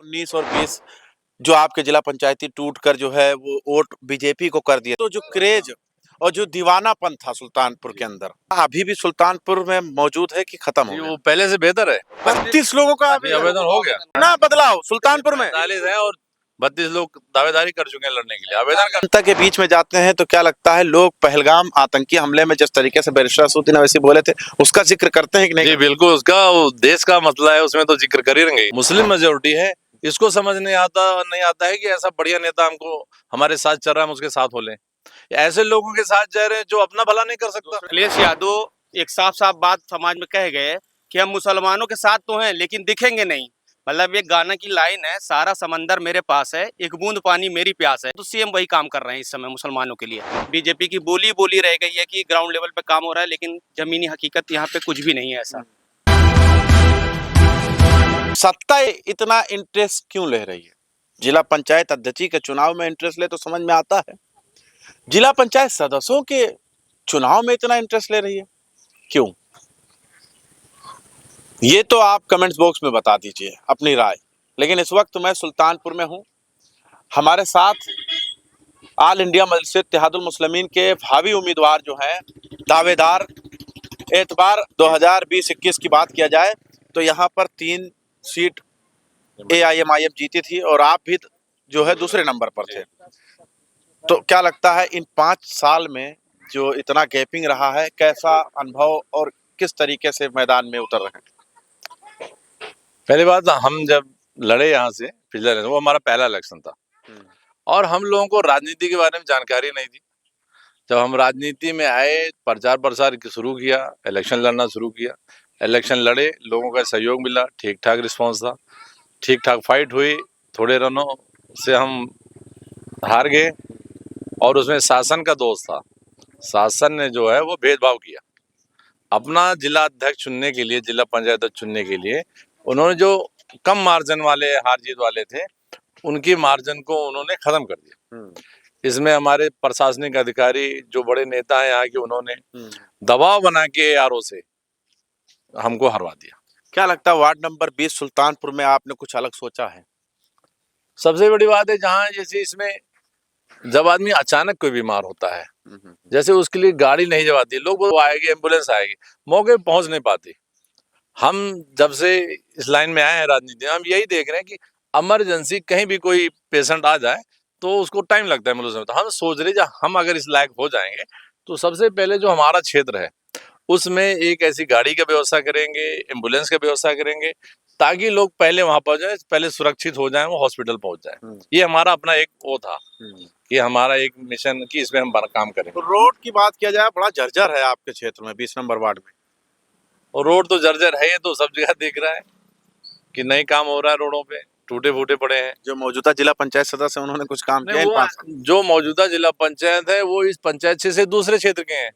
19 और 20 जो आपके जिला पंचायती टूट कर जो है वो वोट बीजेपी को कर दिए, तो जो क्रेज और जो दीवानापन था सुल्तानपुर के अंदर, अभी भी सुल्तानपुर में मौजूद है कि खत्म हो जी, गया? वो पहले से बेहतर है। 32 लोगों का जी, आवेदन हो गया ना बदलाव सुल्तानपुर में। 45 है और 32 लोग दावेदारी कर चुके हैं लड़ने के लिए आवेदन कर। जनता के बीच में जाते हैं तो क्या लगता है, लोग पहलगाम आतंकी हमले में जिस तरीके से बैरिस्टर असदुद्दीन अवैसी बोले थे उसका जिक्र करते हैं कि नहीं? जी बिल्कुल, उसका वो देश का मसला है, उसमें तो जिक्र कर ही रहेंगे। मुस्लिम मेजोरिटी है, इसको समझ नहीं आता है कि ऐसा बढ़िया नेता हमको हमारे साथ चल रहा है, हम उसके साथ हो लें। ऐसे लोगों के साथ जा रहे हैं जो अपना भला नहीं कर सकता। अखिलेश यादव एक साफ साफ बात समाज में कह गए कि हम मुसलमानों के साथ तो हैं लेकिन दिखेंगे नहीं। मतलब एक गाना की लाइन है, सारा समंदर मेरे पास है, एक बूंद पानी मेरी प्यास है। तो सीएम वही काम कर रहे हैं इस समय मुसलमानों के लिए। बीजेपी की बोली बोली रह गई है कि ग्राउंड लेवल पे काम हो रहा है, लेकिन जमीनी हकीकत यहाँ पे कुछ भी नहीं है ऐसा। सत्ता इतना इंटरेस्ट क्यों ले रही है? जिला पंचायत अध्यक्ष के चुनाव में इंटरेस्ट ले तो समझ में आता है, जिला पंचायत सदस्यों के चुनाव में इतना इंटरेस्ट ले रही है क्यों? ये तो आप कमेंट्स बॉक्स में बता दीजिए अपनी राय। लेकिन इस वक्त मैं सुल्तानपुर में हूं, हमारे साथ ऑल इंडिया मजलिस इत्तेहादुल मुस्लिमीन के भावी उम्मीदवार जो हैं, दावेदार। एतबार 2020-21 की बात किया जाए तो यहाँ पर 3 सीट AIMIM जीती थी और आप भी जो है दूसरे नंबर पर थे। तो क्या लगता है इन 5 साल में जो इतना गैपिंग रहा है, कैसा अनुभव और किस तरीके से मैदान में उतर रहे हैं? पहली बात, हम जब लड़े यहाँ से पिछले इलेक्शन, वो हमारा पहला इलेक्शन था और हम लोगों को राजनीति के बारे में जानकारी नहीं थी। जब हम राजनीति में आए, प्रचार प्रसार शुरू किया, इलेक्शन लड़ना शुरू किया, इलेक्शन लड़े, लोगों का सहयोग मिला, ठीक ठाक रिस्पांस था, ठीक ठाक फाइट हुई, थोड़े रनों से हम हार गए और उसमें शासन का दोष था। शासन ने जो है वो भेदभाव किया। अपना जिला अध्यक्ष चुनने के लिए, जिला पंचायत अध्यक्ष चुनने के लिए उन्होंने जो कम मार्जिन वाले, हार जीत वाले थे, उनकी मार्जिन को उन्होंने खत्म कर दिया। इसमें हमारे प्रशासनिक अधिकारी जो बड़े नेता हैं यहाँ के, उन्होंने दबाव बना के ARO से हमको हरवा दिया। क्या लगता है वार्ड नंबर 20 सुल्तानपुर में आपने कुछ अलग सोचा है? सबसे बड़ी बात है, जहाँ जैसे इसमें जब आदमी अचानक कोई बीमार होता है, जैसे उसके लिए गाड़ी नहीं जब आती, लोग वो आएगी, एम्बुलेंस आएगी, मौके पे पहुंच नहीं पाती। हम जब से इस लाइन में आए हैं राजनीति में, हम यही देख रहे हैं कि इमरजेंसी कहीं भी कोई पेशेंट आ जाए तो उसको टाइम लगता है एम्बुलेंस में। तो हम सोच रहे हैं हम अगर इस लायक हो जाएंगे तो सबसे पहले जो हमारा क्षेत्र है उसमें एक ऐसी गाड़ी का व्यवस्था करेंगे, एम्बुलेंस का व्यवस्था करेंगे, ताकि लोग पहले वहां पहुंच जाए, पहले सुरक्षित हो जाए, वो हॉस्पिटल पहुंच जाए। ये हमारा अपना एक वो था कि हमारा एक मिशन कि इसमें हम काम करेंगे। तो रोड की बात किया जाए, बड़ा जर्जर है आपके क्षेत्र में 20 नंबर वार्ड में। और रोड तो जर्जर है, ये तो सब जगह दिख रहा है कि नहीं काम हो रहा है, रोडों पे टूटे फूटे पड़े हैं। जो मौजूदा जिला पंचायत सदस्य उन्होंने कुछ काम किया इन 5 साल? जो मौजूदा जिला पंचायत है वो इस पंचायत से दूसरे क्षेत्र के हैं,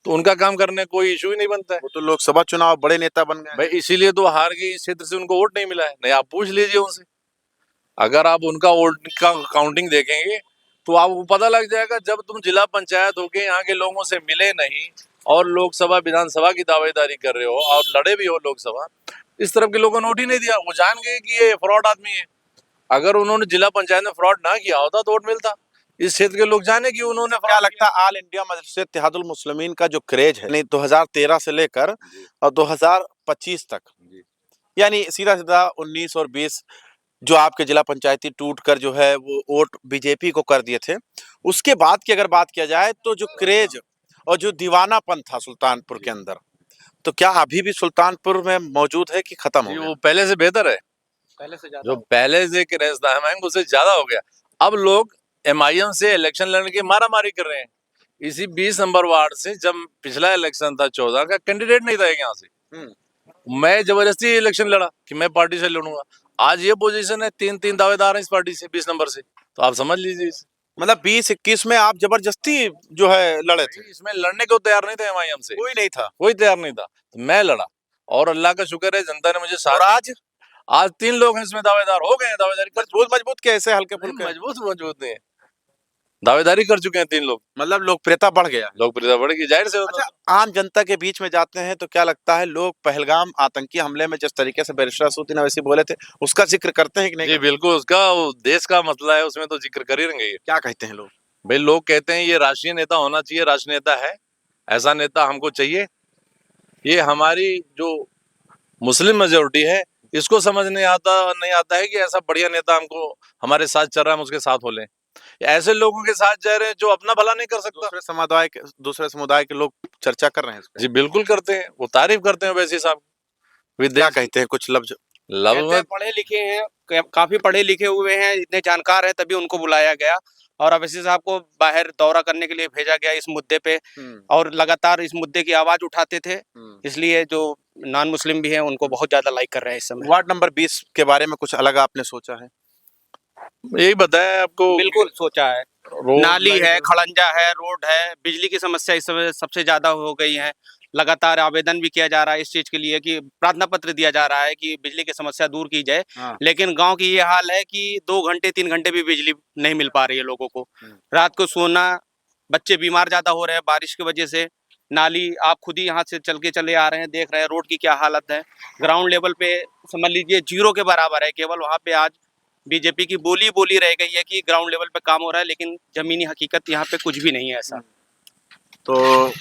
तो उनका काम करने कोई इशू ही नहीं बनता है। वो तो लोकसभा चुनाव बड़े नेता बन गए भाई, इसीलिए तो हार गई, इस क्षेत्र से उनको वोट नहीं मिला है। नहीं, आप पूछ लीजिए उनसे, अगर आप उनका वोट का काउंटिंग देखेंगे तो आपको पता लग जाएगा। जब तुम जिला पंचायत होके यहाँ के लोगों से मिले नहीं और लोकसभा विधानसभा की दावेदारी कर रहे हो और लड़े भी हो लोकसभा, इस तरफ के लोगों ने वोट ही नहीं दिया। वो जान गए कि ये फ्रॉड आदमी है। अगर उन्होंने जिला पंचायत में फ्रॉड ना किया होता तो वोट मिलता। इस क्षेत्र के लोग जाने कि उन्होंने। क्या लगता है ऑल इंडिया मजलिस इत्तेहादुल मुस्लिमीन का जो क्रेज है, 2013 से लेकर और 2025 तक, यानी सीधा सीधा 19 और 20 जो आपके जिला पंचायती टूट कर जो है वो वोट बीजेपी को कर दिए थे, उसके बाद की अगर बात किया जाए तो जो क्रेज और जो दीवानापन था सुल्तानपुर के अंदर, तो क्या अभी भी सुल्तानपुर में मौजूद है कि खत्म हो गया? वो पहले से बेहतर है, पहले से जो पहले से क्रेज था हमारे उससे ज्यादा हो गया। अब लोग MIM से इलेक्शन लड़ने की मारामारी कर रहे हैं। इसी 20 नंबर वार्ड से जब पिछला इलेक्शन था 14 का, कैंडिडेट नहीं था यहाँ से, मैं जबरदस्ती इलेक्शन लड़ा कि मैं पार्टी से लड़ूंगा। आज ये पोजीशन है, 3 दावेदार हैं इस पार्टी से 20 नंबर से, तो आप समझ लीजिए। मतलब 20-21 में आप जबरदस्ती जो है लड़े थे? इसमें लड़ने को तैयार नहीं थे MIM से, कोई नहीं था, कोई तैयार नहीं था, तो मैं लड़ा और अल्लाह का शुक्र है जनता ने मुझे साथ। आज 3 लोग हैं इसमें दावेदार हो गए, दावेदारी मजबूत कैसे हल्के फुल्के? मजबूत नहीं है। दावेदारी कर चुके हैं 3 लोग। मतलब लोकप्रियता बढ़ गया है। लोकप्रियता बढ़ेगी, जाहिर से होता अच्छा, आम जनता के बीच में जाते हैं तो क्या लगता है, लोग पहलगाम आतंकी हमले में जिस तरीके से बैरिस्टर असदुद्दीन ओवैसी बोले थे, उसका जिक्र करते हैं कि नहीं जी करते? बिल्कुल, उसका वो देश का मसला है, उसमें तो जिक्र कर ही रहेंगे। क्या कहते हैं लोग? भाई लोग कहते हैं ये राष्ट्रीय नेता होना चाहिए, राष्ट्रीय नेता है, ऐसा नेता हमको चाहिए। ये हमारी जो मुस्लिम मेजोरिटी है, इसको समझ नहीं आता है कि ऐसा बढ़िया नेता हमको हमारे साथ चल रहा है, हम उसके साथ हो लें। ऐसे लोगों के साथ जा रहे हैं जो अपना भला नहीं कर सकता। दूसरे समुदाय के लोग चर्चा कर रहे हैं इस पे। जी बिल्कुल करते हैं, वो तारीफ करते हैं वैसे साहब। क्या विदेश कहते हैं कुछ लफ्ज? लव कहते हैं पढ़े लिखे हैं, काफी पढ़े लिखे हुए हैं, इतने जानकार हैं, तभी उनको बुलाया गया और अवैसी साहब को बाहर दौरा करने के लिए भेजा गया इस मुद्दे पे। और लगातार इस मुद्दे की आवाज उठाते थे, इसलिए जो नॉन मुस्लिम भी हैं उनको बहुत ज्यादा लाइक कर रहे हैं इस समय। वार्ड नंबर 20 के बारे में कुछ अलग आपने सोचा है? यही बताया आपको। बिल्कुल सोचा है, रोड नाली लाइन है, खड़ंजा है, रोड है, बिजली की समस्या इस समय सबसे ज्यादा हो गई है। लगातार आवेदन भी किया जा रहा है इस चीज के लिए कि प्रार्थना पत्र दिया जा रहा है कि बिजली की समस्या दूर की जाए। हाँ। लेकिन गांव की ये हाल है कि 2 घंटे 3 घंटे भी बिजली नहीं मिल पा रही है लोगों को। रात को सोना, बच्चे बीमार ज्यादा हो रहे हैं बारिश की वजह से। नाली आप खुद ही यहाँ से चल के चले आ रहे हैं, देख रहे हैं रोड की क्या हालत है। ग्राउंड लेवल पे समझ लीजिए जीरो के बराबर है। केवल वहाँ पे आज बीजेपी की बोली रह गई है कि ग्राउंड लेवल पे काम हो रहा है, लेकिन जमीनी हकीकत यहाँ पे कुछ भी नहीं है ऐसा। तो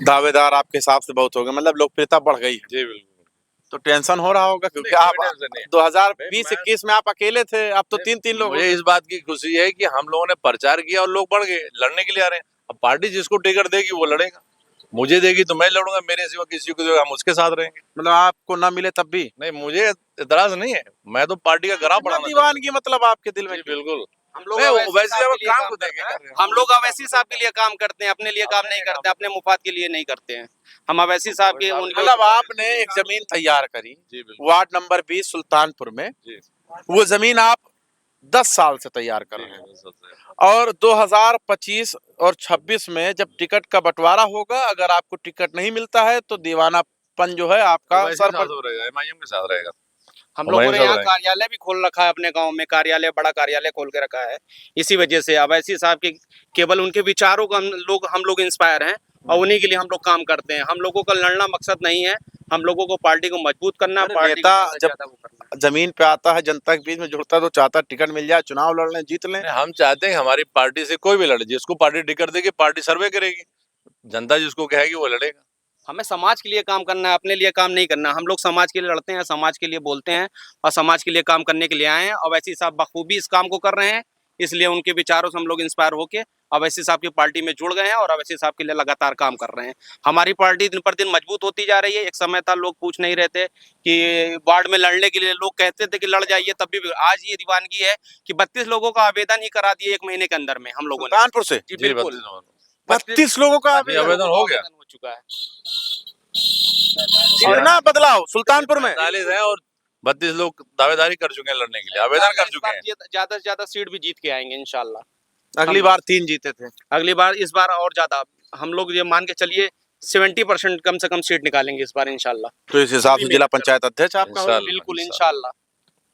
दावेदार आपके हिसाब से बहुत हो गए, मतलब लोकप्रियता बढ़ गई है। जी बिल्कुल। तो टेंशन हो रहा होगा क्योंकि नहीं, आप कोई टेंशन नहीं है। 2020-21 में आप अकेले थे, अब तो 3-3 लोग हो मुझे गए। इस बात की खुशी है कि हम लोगों ने प्रचार किया और लोग बढ़ गए, लड़ने के लिए आ रहे हैं। अब पार्टी जिसको टिकट देगी वो लड़ेगा, मुझे देगी तो मैं लड़ूंगा, मेरे सिवा किसी को देगा हम उसके साथ रहेंगे। मतलब आपको ना मिले तब भी? नहीं, मुझे इतराज नहीं है, मैं तो पार्टी का ग्राफ इतना बढ़ाना चाहता दीवानगी मतलब आपके दिल हूं। में जी क्यों? बिल्कुल। हम लोग नहीं, अवैसी वैसे साहब हम के लिए काम काम को देख के करते हैं। कर रहे हैं। हम लोग अवैसी साहब के लिए काम करते हैं, अपने लिए काम नहीं करते, अपने मुफाद के लिए नहीं करते हैं। हम अवैसी साहब के उनके मतलब आपने एक जमीन तैयार करी जी बिल्कुल। वार्ड नंबर 20 सुल्तानपुर में, जी वो जमीन आप 10 साल से तैयार कर रहे हैं, जी और 2025 और 26 में जब टिकट का बंटवारा होगा, अगर आपको टिकट नहीं मिलता है तो दीवानापन जो है आपका वैसे सर साथ पर। हो रहेगा, एमआईएम के साथ रहेगा। हम लोगों ने सब यहाँ रहेंगे। कार्यालय भी खोल रखा है, अपने गांव में कार्यालय, बड़ा कार्यालय खोल के रखा है। इसी वजह से अवैसी साहब के केवल उनके विचारों को हम लोग इंस्पायर हैं और उन्हीं के लिए हम लोग काम करते हैं। हम लोगों का लड़ना मकसद नहीं है, हम लोगों को पार्टी को मजबूत करना, अरे पार्टी को नेता ज्यादा से जब ज्यादा वो करना है। जमीन पे आता है, जनता के बीच में जुड़ता है, तो चाहता है टिकट मिल जाए, चुनाव लड़ लें, जीत लें। नहीं, हम चाहते हैं कि हमारी पार्टी से कोई भी लड़े, जिसको पार्टी टिकट देगी पार्टी सर्वे करेगी, जनता जिसको कहेगी वो लड़ेगा। हमें समाज के लिए काम करना है, अपने लिए काम नहीं करना। हम लोग समाज के लिए लड़ते हैं, समाज के लिए बोलते हैं और समाज के लिए काम करने के लिए आए हैं। अवैसी साहब बखूबी इस काम को कर रहे हैं, इसलिए उनके विचारों से हम लोग इंस्पायर होके अवैसी साहब की पार्टी में जुड़ गए हैं और अवैसी साहब के लिए लगातार काम कर रहे हैं। हमारी पार्टी दिन पर दिन मजबूत होती जा रही है। एक समय था लोग पूछ नहीं रहे थे कि वार्ड में लड़ने के लिए, लोग कहते थे कि लड़ जाइए, तब भी आज ये दीवानगी है कि 32 लोगों का आवेदन ही करा दिए 1 महीने के अंदर में हम लोगों ने। सुल्तानपुर से जी जी बिल्कुल, 32 लोगों का जी, आवेदन हो गया। हो चुका है। इतना बदलाव सुल्तानपुर में? 45 है और 32 लोग दावेदारी कर चुके हैं लड़ने के लिए, आवेदन कर चुके हैं। ज्यादा से ज्यादा सीट भी जीत के आएंगे इंशाल्लाह। अगली बार 3 जीते थे। अगली बार, इस बार और ज्यादा हम लोग ये मान के चलिए 70% कम से कम सीट निकालेंगे इस बार इंशाल्लाह। तो इस हिसाब से जिला पंचायत अध्यक्ष आपका होगा? इंशाल्लाह। बिल्कुल इंशाल्लाह,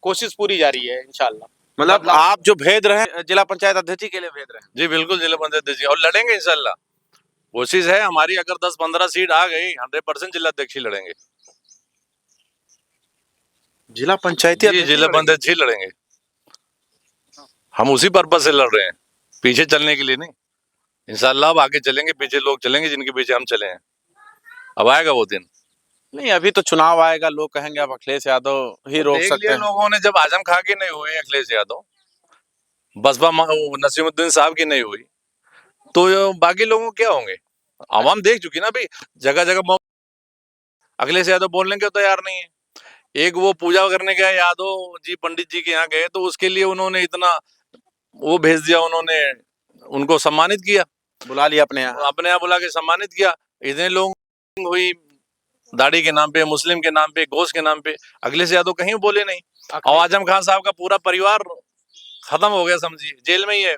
कोशिश पूरी जारी है इंशाल्लाह। मतलब आप जो भेद रहे हैं, जिला पंचायत अध्यक्ष ही के लिए भेद रहे हैं। जी बिल्कुल, जिला पंचायत जी, और लड़ेंगे इंशाल्लाह। कोशिश है हमारी, अगर 10-15 सीट आ गई 100% जिला अध्यक्ष ही लड़ेंगे। जिला पंचायती जी, अध्यक्ष जिला लड़ेंगे। पंचायत ही लड़ेंगे। हम उसी पर्पज से लड़ रहे हैं, पीछे चलने के लिए नहीं। इंशाल्लाह अब आगे चलेंगे, पीछे लोग चलेंगे जिनके पीछे हम चले हैं। अब आएगा वो दिन। नहीं, अभी तो चुनाव आएगा, लोग कहेंगे अब अखिलेश यादव ही रोक देख सकते लिया हैं। लोगों ने, जब आजम खां की नहीं हुई अखिलेश यादव, बसपा नसीमुद्दीन साहब की नहीं हुई, तो बाकी लोगों के क्या होंगे? आवाम देख चुकी ना भाई, जगह जगह अखिलेश यादव बोलने के तैयार नहीं है। एक वो पूजा करने गए यादव जी, पंडित जी के यहाँ गए, तो उसके लिए उन्होंने इतना वो भेज दिया, उन्होंने उनको सम्मानित किया, बुला लिया अपने यहाँ। अपने यहाँ बुला के सम्मानित किया। इतने लोग हुई दाढ़ी के नाम पे, मुस्लिम के नाम पे, गोश्त के नाम पे, अखिलेश यादव कहीं बोले नहीं। और आजम खान साहब का पूरा परिवार खत्म हो गया, समझिए जेल में ही है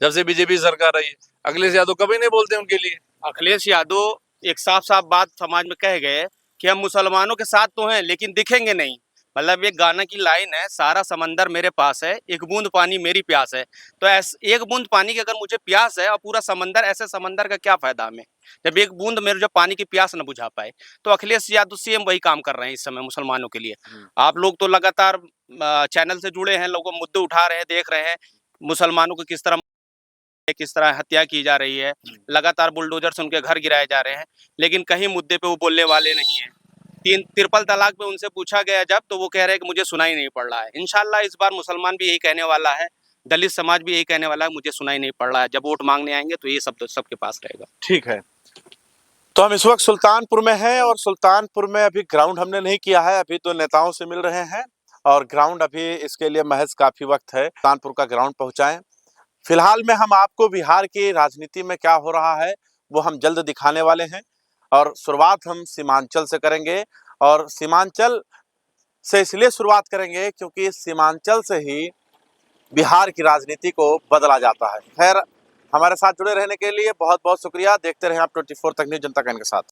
जब से बीजेपी सरकार आई है। अखिलेश यादव कभी नहीं बोलते उनके लिए। अखिलेश यादव एक साफ साफ बात समाज में कह गए कि हम मुसलमानों के साथ तो हैं लेकिन दिखेंगे नहीं। मतलब एक गाना की लाइन है, सारा समंदर मेरे पास है, एक बूंद पानी मेरी प्यास है। तो एक बूंद पानी की अगर मुझे प्यास है और पूरा समंदर, ऐसे समंदर का क्या फायदा हमें, जब एक बूंद मेरे जो पानी की प्यास न बुझा पाए। तो अखिलेश यादव सीएम वही काम कर रहे हैं इस समय मुसलमानों के लिए। आप लोग तो लगातार चैनल से जुड़े हैं, लोगों मुद्दे उठा रहे हैं, देख रहे हैं मुसलमानों को किस तरह हत्या की जा रही है, लगातार बुलडोजर से उनके घर गिराए जा रहे हैं, लेकिन कहीं मुद्दे पे वो बोलने वाले नहीं है। ट्रिपल तलाक पे उनसे पूछा गया जब, तो वो कह रहे हैं कि मुझे सुनाई नहीं पड़ रहा है। इंशाल्लाह इस बार मुसलमान भी यही कहने वाला है, दलित समाज भी यही कहने वाला है, मुझे सुनाई नहीं पड़ रहा है। जब वोट मांगने आएंगे तो ये सब तो सबके पास रहेगा। ठीक है, तो हम इस वक्त सुल्तानपुर में हैं और सुल्तानपुर में अभी ग्राउंड हमने नहीं किया है, अभी तो नेताओं से मिल रहे हैं और ग्राउंड अभी इसके लिए महज काफी वक्त है सुल्तानपुर का ग्राउंड पहुंचाएं। फिलहाल में हम आपको बिहार की राजनीति में क्या हो रहा है वो हम जल्द दिखाने वाले हैं और शुरुआत हम सीमांचल से करेंगे। और सीमांचल से इसलिए शुरुआत करेंगे क्योंकि सीमांचल से ही बिहार की राजनीति को बदला जाता है। खैर, हमारे साथ जुड़े रहने के लिए बहुत बहुत शुक्रिया। देखते रहें आप 24 तक न्यूज़ जनता के साथ।